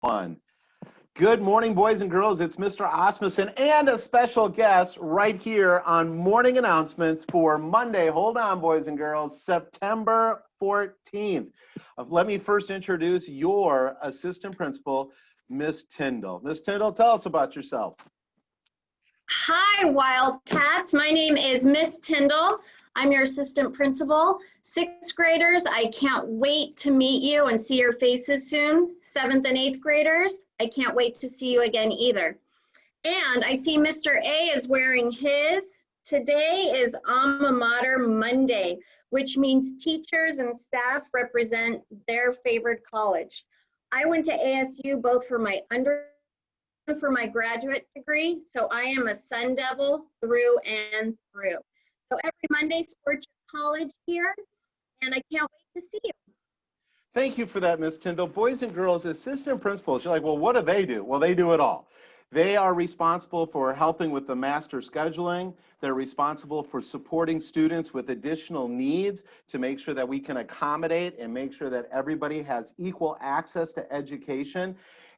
One. Good morning, boys and girls. It's Mr. Osmussen and a special guest right here on Morning Announcements for Monday. Hold on, boys and girls, September 14th. Let me first introduce your assistant principal, Miss Tyndall. Miss Tyndall, tell us about yourself. Hi, Wildcats. My name is Miss Tyndall. I'm your assistant principal. Sixth graders, I can't wait to meet you and see your faces soon. Seventh and eighth graders, I can't wait to see you again either. And I see Mr. A is wearing his. Today is Alma Mater Monday, which means teachers and staff represent their favorite college. I went to ASU both for my for my graduate degree, so I am a Sun Devil through and through. So every Monday, support your college here, and I can't wait to see you. Thank you for that, Miss Tyndall. Boys and girls, assistant principals, you're like, well, what do? Well, they do it all. They are responsible for helping with the master scheduling. They're responsible for supporting students with additional needs to make sure that we can accommodate and make sure that everybody has equal access to education.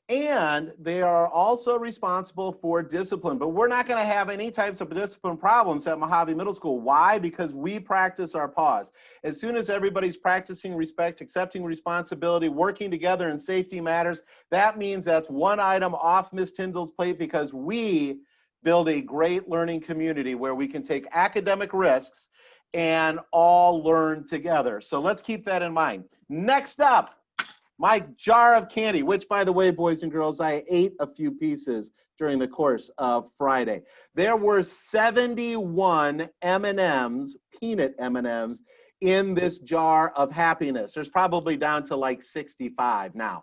And they are also responsible for discipline, but we're not going to have any types of discipline problems at Mojave Middle School. Why? Because we practice our pause. As soon as everybody's practicing respect, accepting responsibility, working together, and safety matters, that means that's one item off Ms. Tyndall's plate, because we build a great learning community where we can take academic risks and all learn together. So let's keep that in mind. Next up, my jar of candy, which, by the way, boys and girls, I ate a few pieces during the course of Friday. There were 71 M&Ms, peanut M&Ms, in this jar of happiness. There's probably down to like 65 now.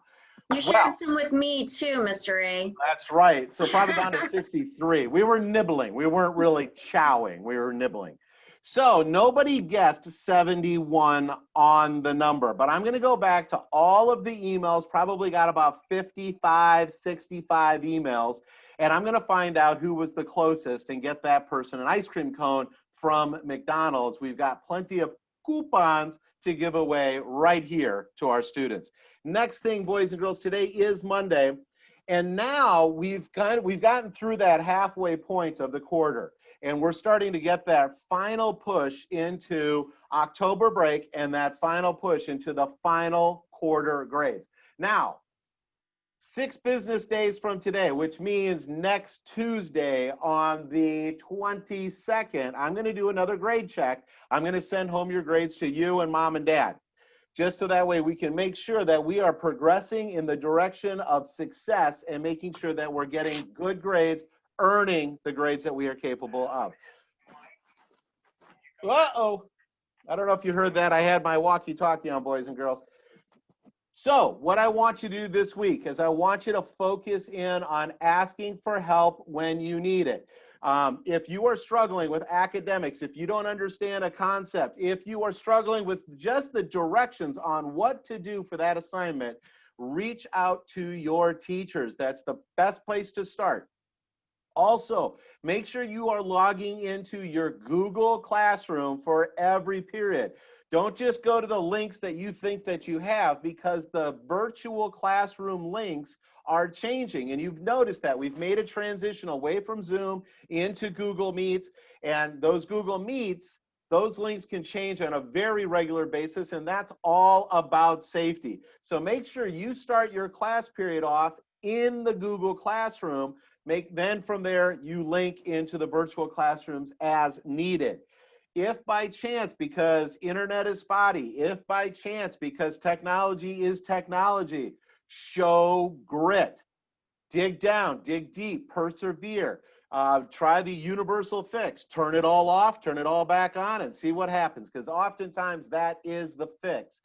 You shared some with me too, Mr. A. That's right. So probably down to 63. We were nibbling. We weren't really chowing. We were nibbling. So nobody guessed 71 on the number, but I'm going to go back to all of the emails, probably got about 55, 65 emails, and I'm going to find out who was the closest and get that person an ice cream cone from McDonald's. We've got plenty of coupons to give away right here to our students. Next thing, boys and girls, today is Monday, and now we've gotten through that halfway point of the quarter. And we're starting to get that final push into October break and that final push into the final quarter grades. Now, 6 business days from today, which means next Tuesday on the 22nd, I'm going to do another grade check. I'm going to send home your grades to you and mom and dad, just so that way we can make sure that we are progressing in the direction of success and making sure that we're getting good grades, earning the grades that we are capable of. Uh-oh. I don't know if you heard that. I had my walkie-talkie on, boys and girls. So what I want you to do this week is I want you to focus in on asking for help when you need it. If you are struggling with academics, if you don't understand a concept, if you are struggling with just the directions on what to do for that assignment, reach out to your teachers. That's the best place to start. Also, make sure you are logging into your Google Classroom for every period. Don't just go to the links that you think that you have, because the virtual classroom links are changing. And you've noticed that we've made a transition away from Zoom into Google Meets, and those Google Meets, those links can change on a very regular basis, and that's all about safety. So make sure you start your class period off in the Google Classroom. Then from there, you link into the virtual classrooms as needed. If by chance, because internet is spotty, if by chance, because technology is technology, show grit. Dig down, dig deep, persevere. Try the universal fix. Turn it all off, turn it all back on, and see what happens, because oftentimes that is the fix.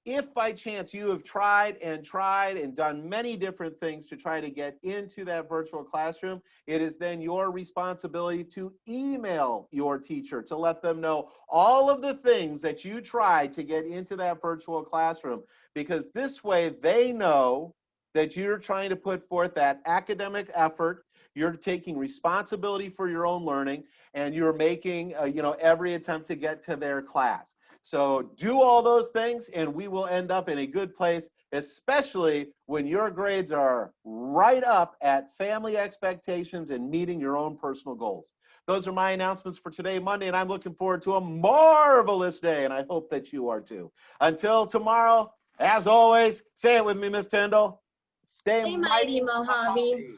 If by chance you have tried and done many different things to try to get into that virtual classroom, it is then your responsibility to email your teacher to let them know all of the things that you tried to get into that virtual classroom, because this way they know that you're trying to put forth that academic effort, you're taking responsibility for your own learning, and you're making every attempt to get to their class. So do all those things and we will end up in a good place, especially when your grades are right up at family expectations and meeting your own personal goals. Those are my announcements for today, Monday, and I'm looking forward to a marvelous day, and I hope that you are too. Until tomorrow, as always, say it with me, Miss Tyndall. Stay Stay mighty, Mojave.